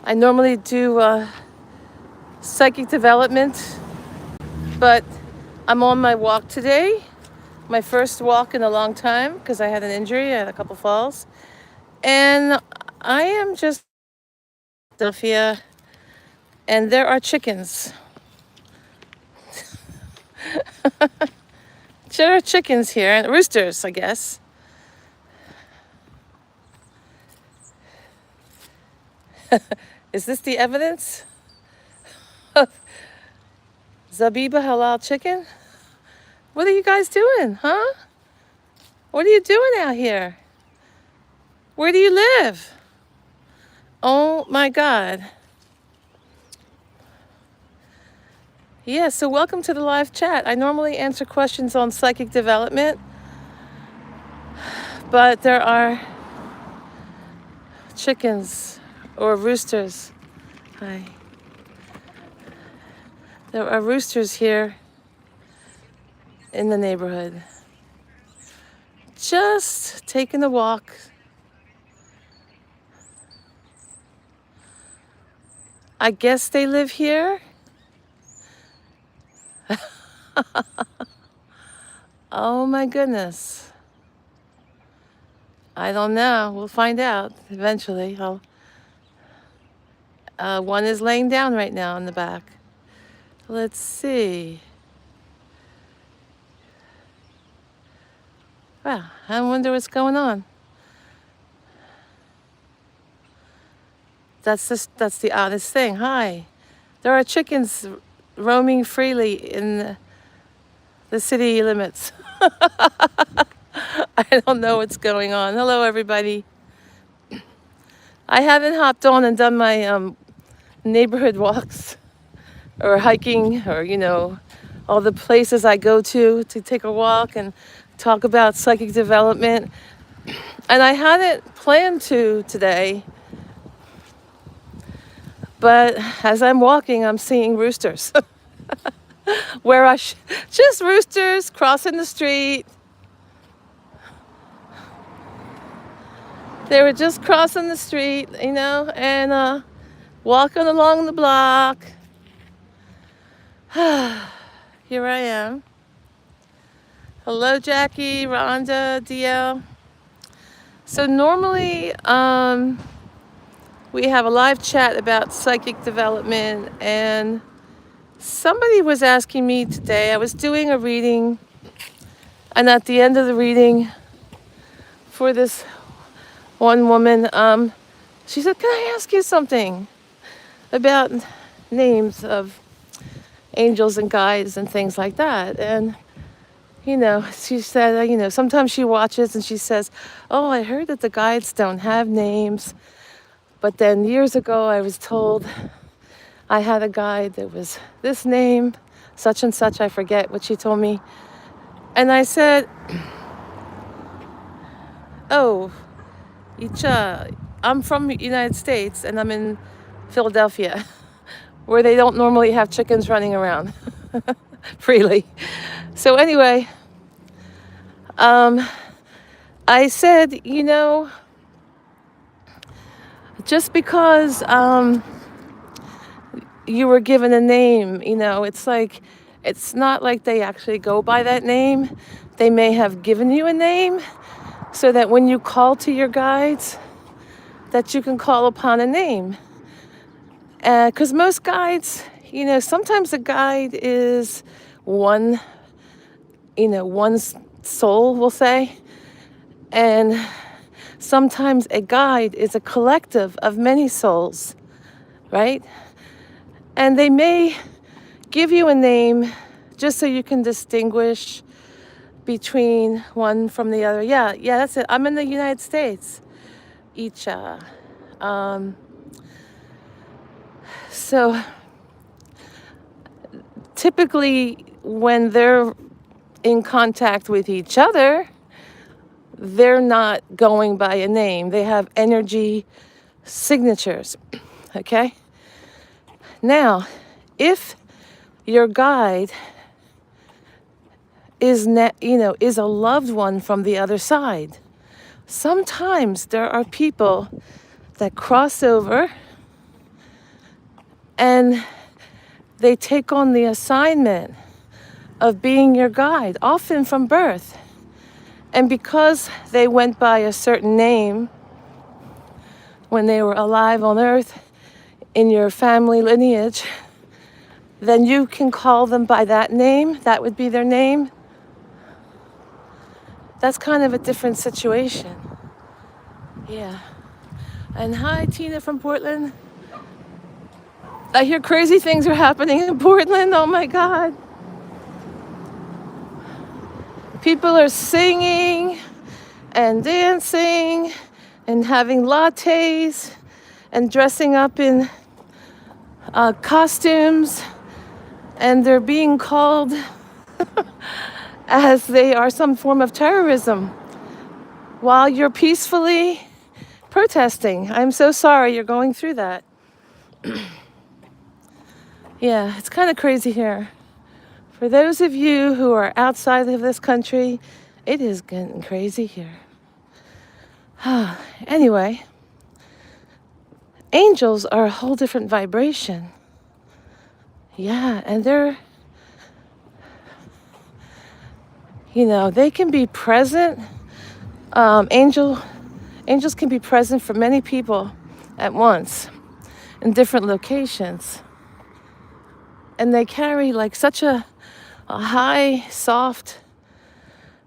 I normally do psychic development, but I'm on my walk today. My first walk in a long time because I had an injury. I had a couple falls. And I am just Philadelphia, and there are chickens. There are chickens here, and roosters, I guess. Is this the evidence? Zabiba halal chicken? What are you guys doing, huh? What are you doing out here? Where do you live? Oh my God. Yeah, so welcome to the live chat. I normally answer questions on psychic development, but there are chickens or roosters. Hi. There are roosters here in the neighborhood. Just taking a walk. I guess they live here. Oh my goodness. I don't know. We'll find out eventually. One is laying down right now in the back. Let's see. Wow, I wonder what's going on. That's the oddest thing. Hi. There are chickens roaming freely in the city limits. I don't know what's going on. Hello, everybody. I haven't hopped on and done my neighborhood walks or hiking or, all the places I go to take a walk and talk about psychic development. And I hadn't planned to today, but as I'm walking, I'm seeing roosters. Just roosters crossing the street. They were just crossing the street, and walking along the block. Here I am. Hello, Jackie, Rhonda, DL. So normally, we have a live chat about psychic development, and somebody was asking me today. I was doing a reading, and at the end of the reading, for this one woman, she said, "Can I ask you something about names of angels and guides and things like that?" And she said, sometimes she watches and she says, "Oh, I heard that the guides don't have names. But then years ago, I was told I had a guide that was this name, such and such." I forget what she told me. And I said, "Oh, I'm from the United States and I'm in Philadelphia, where they don't normally have chickens running around freely." So anyway, I said, just because you were given a name, it's not like they actually go by that name. They may have given you a name so that when you call to your guides, that you can call upon a name. Because most guides, sometimes a guide is one, one soul, we'll say. And sometimes a guide is a collective of many souls, right? And they may give you a name just so you can distinguish between one from the other. Yeah, that's it. I'm in the United States. Icha. So typically when they're in contact with each other, they're not going by a name. They have energy signatures, okay? Now, if your guide is a loved one from the other side, sometimes there are people that cross over And they take on the assignment of being your guide, often from birth. And because they went by a certain name when they were alive on earth in your family lineage, then you can call them by that name. That would be their name. That's kind of a different situation. Yeah. And hi, Tina from Portland. I hear crazy things are happening in Portland. Oh my God. People are singing and dancing and having lattes and dressing up in costumes, and they're being called as they are some form of terrorism while you're peacefully protesting. I'm so sorry you're going through that. Yeah, it's kind of crazy here. For those of you who are outside of this country, it is getting crazy here. Anyway, angels are a whole different vibration. Yeah, and they're, they can be present. Angels can be present for many people at once in different locations. And they carry like such a high, soft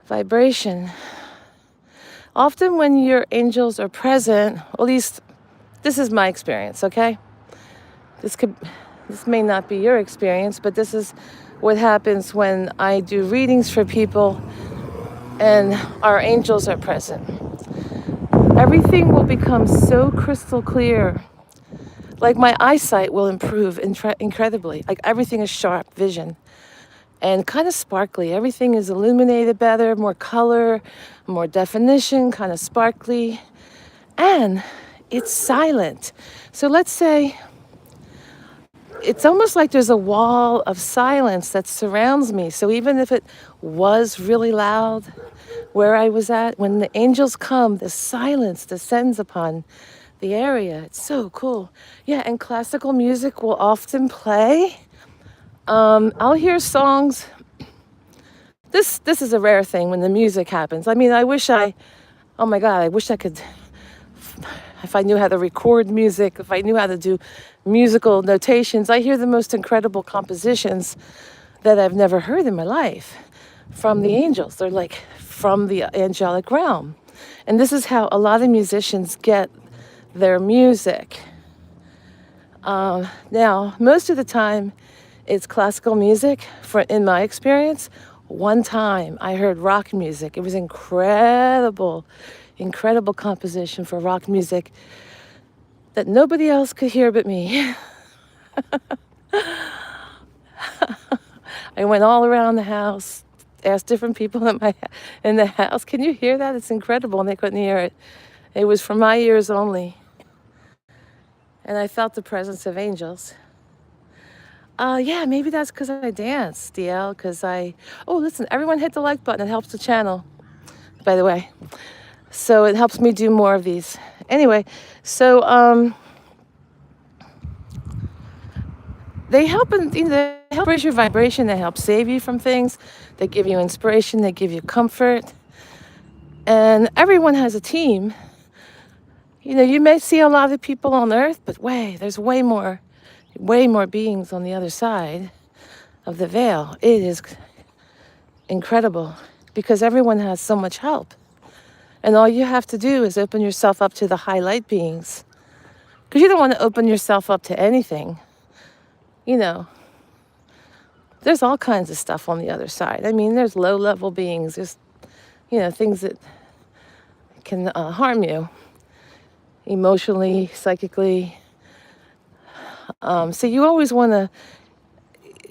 vibration. Often when your angels are present, at least this is my experience, okay? This may not be your experience, but this is what happens when I do readings for people and our angels are present. Everything will become so crystal clear. Like my eyesight will improve incredibly. Like everything is sharp vision and kind of sparkly. Everything is illuminated better, more color, more definition, kind of sparkly. And it's silent. So let's say it's almost like there's a wall of silence that surrounds me. So even if it was really loud where I was at, when the angels come, the silence descends upon the area. It's so cool. Yeah, and classical music will often play. I'll hear songs. This is a rare thing when the music happens. I mean, oh my God, I wish I could, if I knew how to record music, if I knew how to do musical notations. I hear the most incredible compositions that I've never heard in my life from the angels. They're like from the angelic realm. And this is how a lot of musicians get their music. Now, most of the time, it's classical music. In my experience, one time I heard rock music. It was incredible composition for rock music that nobody else could hear but me. I went all around the house, asked different people in the house, "Can you hear that? It's incredible," and they couldn't hear it. It was for my ears only. And I felt the presence of angels. Yeah, maybe that's because I dance, DL, oh, listen, everyone hit the like button. It helps the channel, by the way. So it helps me do more of these. Anyway, so they help they help raise your vibration. They help save you from things. They give you inspiration. They give you comfort. And everyone has a team. You may see a lot of people on earth, but there's way more beings on the other side of the veil. It is incredible because everyone has so much help. And all you have to do is open yourself up to the high light beings. Because you don't want to open yourself up to anything. There's all kinds of stuff on the other side. I mean, there's low-level beings. There's, things that can harm you emotionally, psychically. So you always want to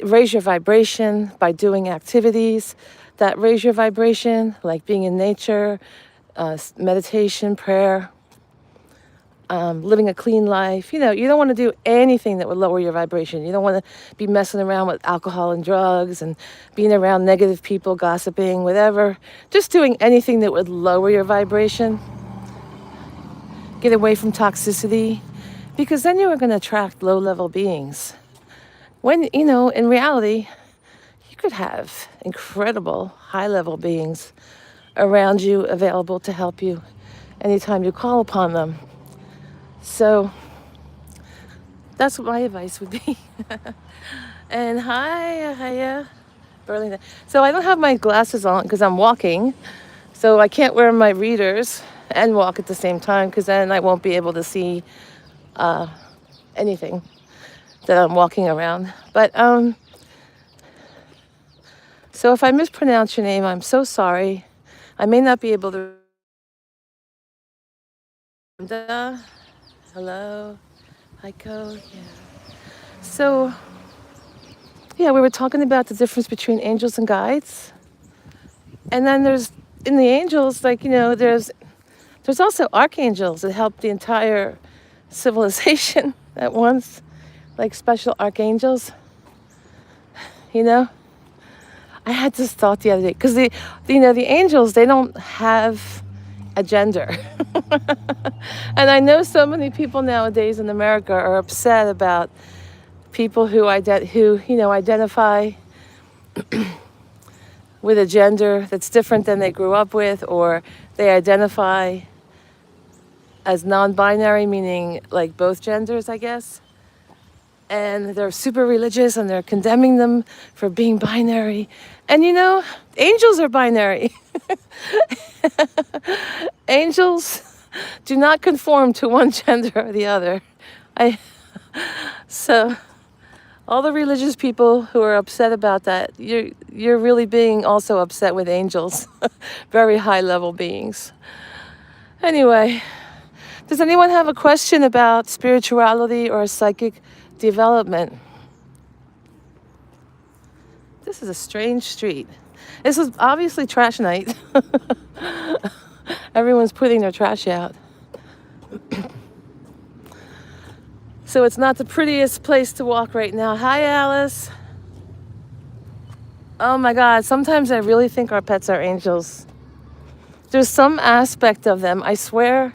raise your vibration by doing activities that raise your vibration, like being in nature, meditation, prayer, living a clean life. You don't want to do anything that would lower your vibration. You don't want to be messing around with alcohol and drugs and being around negative people, gossiping, whatever. Just doing anything that would lower your vibration. Get away from toxicity because then you are going to attract low-level beings. When, in reality, you could have incredible high-level beings around you available to help you anytime you call upon them. So that's what my advice would be. And hiya, Burlington. So I don't have my glasses on because I'm walking. So I can't wear my readers and walk at the same time because then I won't be able to see anything that I'm walking around. But so if I mispronounce your name, I'm so sorry. I may not be able to. Hello, Heiko. Yeah. So yeah, we were talking about the difference between angels and guides, and then there's in the angels, like there's also archangels that help the entire civilization at once, like special archangels. You know, I had this thought the other day because the angels, they don't have a gender. And I know so many people nowadays in America are upset about people who identify with a gender that's different than they grew up with, or they identify as non-binary, meaning like both genders, I guess. And they're super religious and they're condemning them for being binary. And angels are binary. Angels do not conform to one gender or the other. So all the religious people who are upset about that, you're really being also upset with angels, very high level beings. Anyway, does anyone have a question about spirituality or psychic development? This is a strange street. This is obviously trash night. Everyone's putting their trash out. So it's not the prettiest place to walk right now. Hi, Alice. Oh my God, sometimes I really think our pets are angels. There's some aspect of them, I swear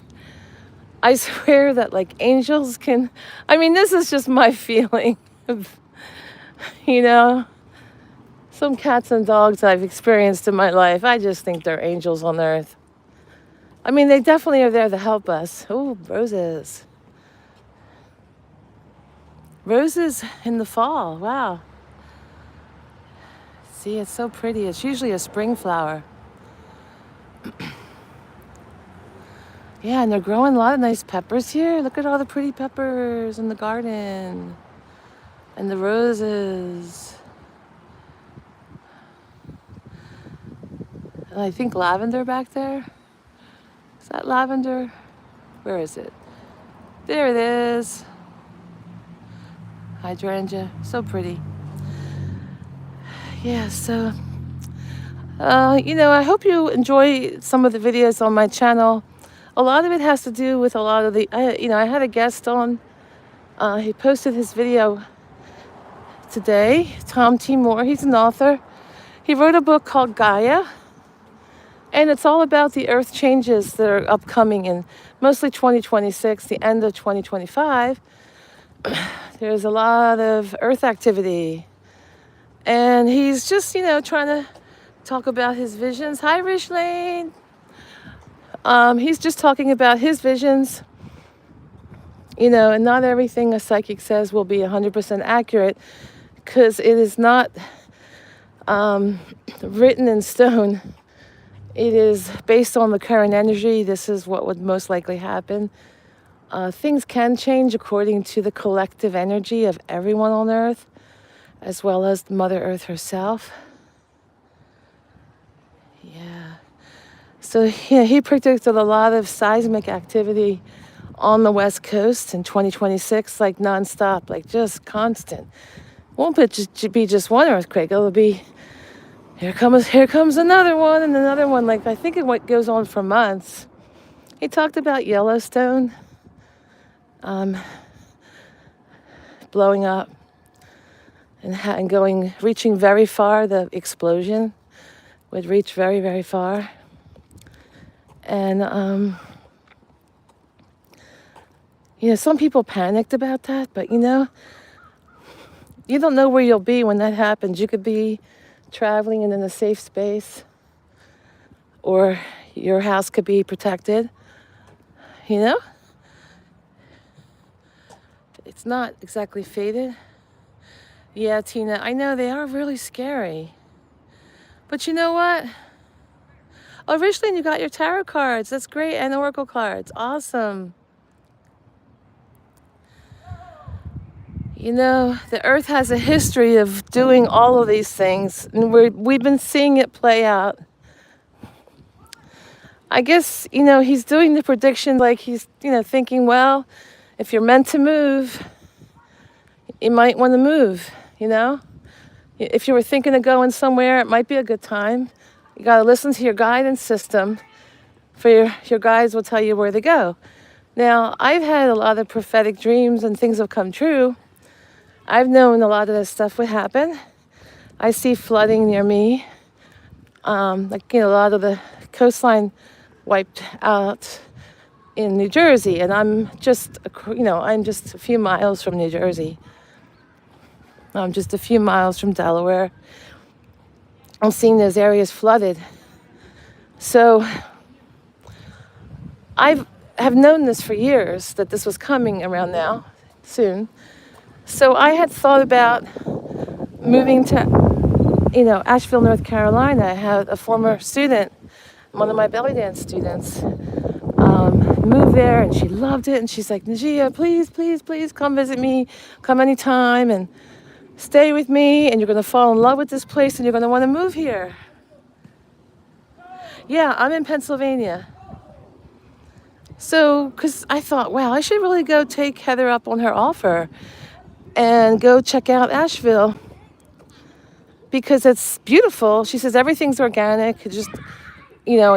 that like angels can, this is just my feeling. you know, some cats and dogs I've experienced in my life, I just think they're angels on earth. They definitely are there to help us. Oh, roses. Roses in the fall, wow. See, it's so pretty. It's usually a spring flower. Yeah, and they're growing a lot of nice peppers here. Look at all the pretty peppers in the garden. And the roses. And I think lavender back there. Is that lavender? Where is it? There it is. Hydrangea. So pretty. Yeah, so, I hope you enjoy some of the videos on my channel. A lot of it has to do with a lot of I had a guest on. He posted his video today, Tom T. Moore. He's an author. He wrote a book called Gaia. And it's all about the earth changes that are upcoming in mostly 2026, the end of 2025. There's a lot of earth activity. And he's just, trying to talk about his visions. Hi, Rich Lane. He's just talking about his visions, and not everything a psychic says will be 100% accurate because it is not written in stone. It is based on the current energy. This is what would most likely happen. Things can change according to the collective energy of everyone on Earth, as well as Mother Earth herself. Yeah. So he predicted a lot of seismic activity on the West Coast in 2026, like nonstop, like just constant. Won't be just one earthquake. It'll be here comes another one and another one. Like I think it goes on for months. He talked about Yellowstone blowing up and reaching very far. The explosion would reach very, very far. And Some people panicked about that, but you don't know where you'll be when that happens. You could be traveling and in a safe space, or your house could be protected. You know, it's not exactly fated. Yeah, Tina, I know they are really scary. But you know what? Oh, Richland, you got your tarot cards. That's great. And oracle cards. Awesome. The earth has a history of doing all of these things, and we've been seeing it play out. I guess, he's doing the prediction like he's, thinking, well, if you're meant to move, you might want to move, If you were thinking of going somewhere, it might be a good time. You got to listen to your guidance system. For your guides will tell you where to go. Now, I've had a lot of prophetic dreams and things have come true. I've known a lot of this stuff would happen. I see flooding near me. A lot of the coastline wiped out in New Jersey, and I'm just a few miles from New Jersey. I'm just a few miles from Delaware. I'm seeing those areas flooded. So I have known this for years, that this was coming around now, soon. So I had thought about moving to, Asheville, North Carolina. I had a former student, one of my belly dance students, moved there, and she loved it. And she's like, Najia, please, please, please come visit me. Come anytime and stay with me. And you're going to fall in love with this place, and you're going to want to move here. Yeah, I'm in Pennsylvania. So, because I thought, wow, I should really go take Heather up on her offer and go check out Asheville because it's beautiful. She says everything's organic. It's just,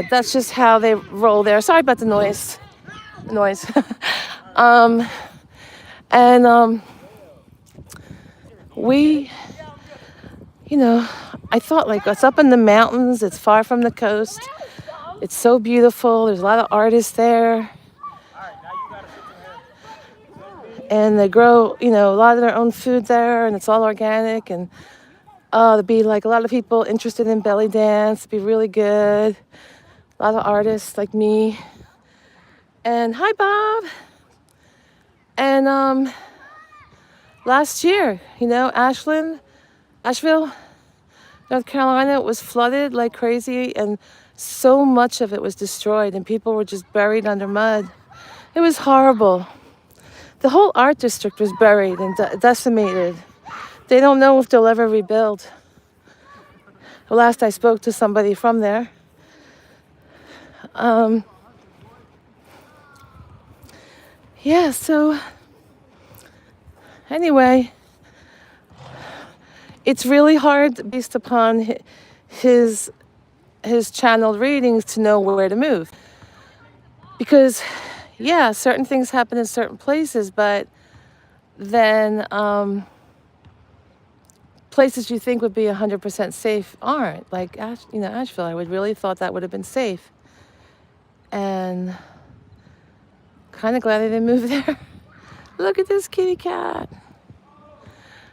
that's just how they roll there. Sorry about the noise. And we, I thought, like, it's up in the mountains. It's far from the coast. It's so beautiful. There's a lot of artists there. And they grow, a lot of their own food there, and it's all organic. And there'd be like a lot of people interested in belly dance. It'd be really good. A lot of artists like me. And hi, Bob. And last year, Asheville, North Carolina was flooded like crazy, and so much of it was destroyed, and people were just buried under mud. It was horrible. The whole art district was buried and decimated. They don't know if they'll ever rebuild. Last I spoke to somebody from there. Yeah, so anyway, it's really hard based upon his channeled readings to know where to move. Because, yeah, certain things happen in certain places, but then places you think would be 100% safe aren't. Like, Asheville, I would really thought that would have been safe. And kind of glad I didn't move there. Look at this kitty cat.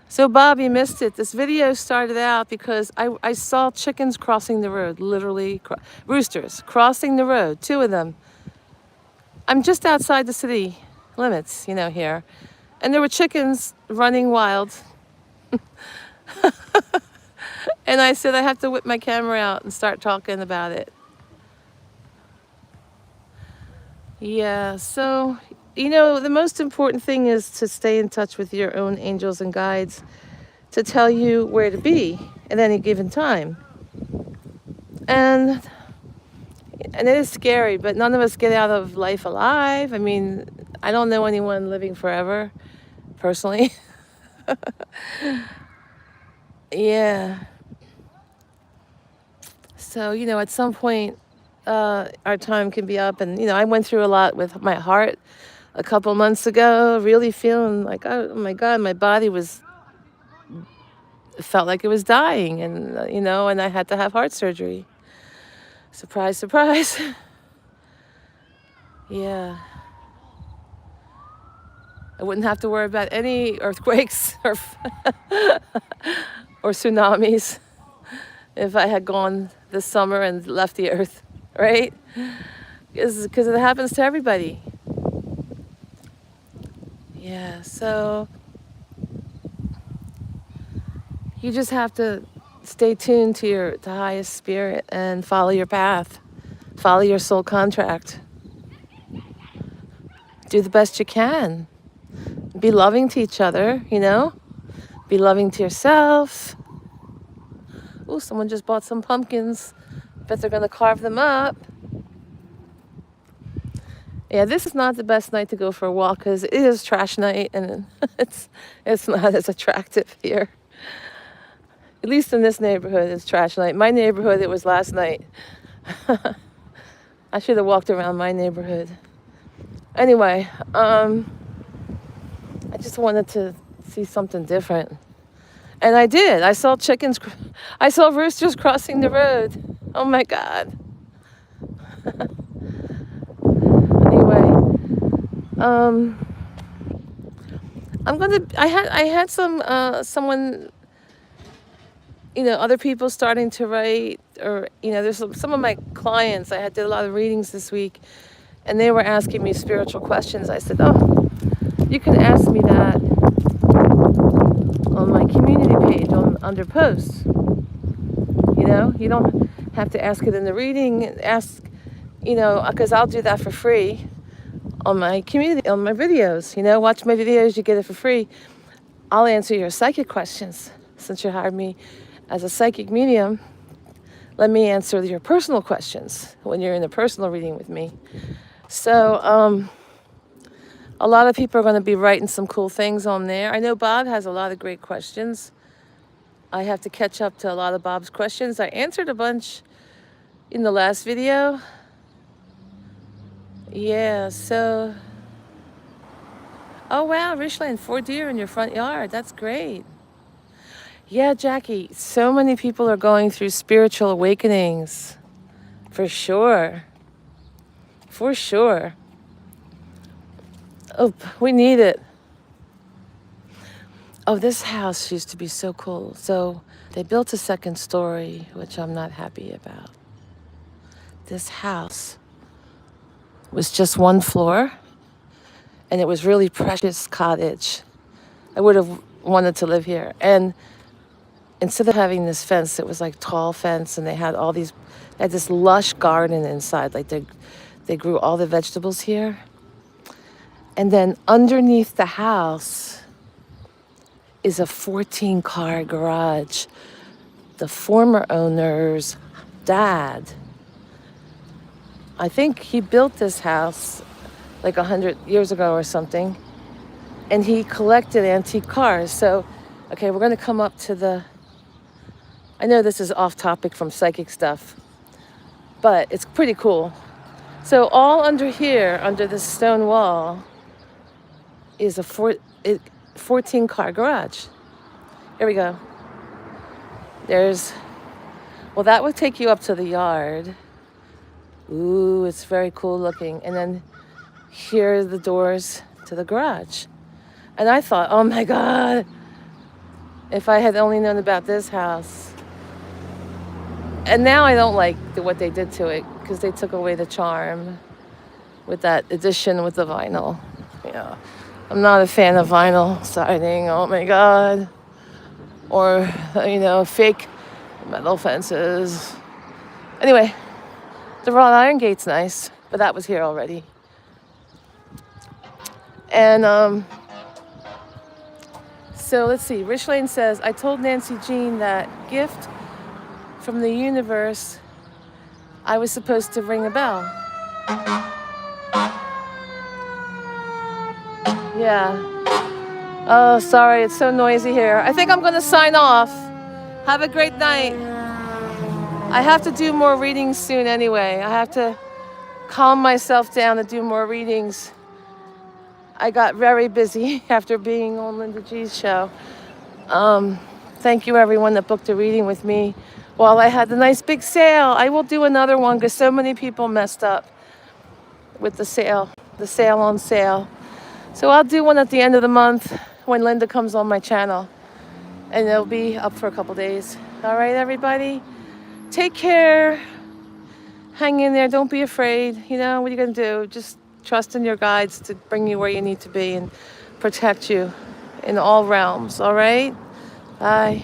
So, Bob, you missed it. This video started out because I saw chickens crossing the road, literally, roosters crossing the road, 2 of them. I'm just outside the city limits, here. And there were chickens running wild. And I said, I have to whip my camera out and start talking about it. Yeah, so, the most important thing is to stay in touch with your own angels and guides to tell you where to be at any given time. And it is scary, but none of us get out of life alive. I mean, I don't know anyone living forever, personally. Yeah. So, at some point, our time can be up. And, I went through a lot with my heart a couple months ago, really feeling like, oh my God, my body felt like it was dying. And, and I had to have heart surgery. Surprise, surprise. Yeah. I wouldn't have to worry about any earthquakes or tsunamis if I had gone this summer and left the earth, right? Because it happens to everybody. Yeah, so you just have to stay tuned to your highest spirit and follow your path, follow your soul contract. Do the best you can. Be loving to each other, you know? Be loving to yourself. Ooh, someone just bought some pumpkins. Bet they're gonna carve them up. Yeah, this is not the best night to go for a walk because it is trash night and it's not as attractive here. At least in this neighborhood, it's trash night. My neighborhood, it was last night. I should have walked around my neighborhood. Anyway, I just wanted to see something different. And I did. I saw roosters crossing the road. Oh my God. Anyway, I had someone, other people starting to write, or, there's some of my clients, did a lot of readings this week, and they were asking me spiritual questions. I said, oh, you can ask me that on my community page under posts. You don't have to ask it in the reading. Ask, because I'll do that for free on my community, on my videos. Watch my videos, you get it for free. I'll answer your psychic questions. Since you hired me as a psychic medium, let me answer your personal questions when you're in a personal reading with me. So a lot of people are going to be writing some cool things on there. I know Bob has a lot of great questions. I have to catch up to a lot of Bob's questions. I answered a bunch in the last video. Yeah, so... Oh, wow, Richland, 4 deer in your front yard. That's great. Yeah, Jackie, so many people are going through spiritual awakenings. For sure. For sure. Oh, we need it. Oh, this house used to be so cool. So they built a second story, which I'm not happy about. This house was just one floor, and it was really precious cottage. I would have wanted to live here. And instead of having this fence, it was like tall fence, and they had this lush garden inside. Like they grew all the vegetables here. And then underneath the house is a 14-car garage. The former owner's dad, I think he built this house like 100 years ago or something, and he collected antique cars. So, okay, we're gonna come up to I know this is off topic from psychic stuff, but it's pretty cool. So all under here, under this stone wall, is a 14-car garage. Here we go. Well, that would take you up to the yard. Ooh, it's very cool looking. And then here are the doors to the garage. And I thought, oh my God, if I had only known about this house. And now I don't like what they did to it because they took away the charm with that addition with the vinyl. I'm not a fan of vinyl siding, oh my God. Or, fake metal fences. Anyway, the wrought iron gate's nice, but that was here already. And so let's see, Rich Lane says, I told Nancy Jean that gift from the universe, I was supposed to ring a bell. Yeah. Oh, sorry, it's so noisy here. I think I'm gonna sign off. Have a great night. I have to do more readings soon anyway. I have to calm myself down and do more readings. I got very busy after being on Linda G's show. Thank you everyone that booked a reading with me while I had the nice big sale. I will do another one because so many people messed up with the sale on sale. So I'll do one at the end of the month when Linda comes on my channel, and it'll be up for a couple days. All right, everybody, take care. Hang in there. Don't be afraid. You know, what are you going to do? Just trust in your guides to bring you where you need to be and protect you in all realms. All right? Bye.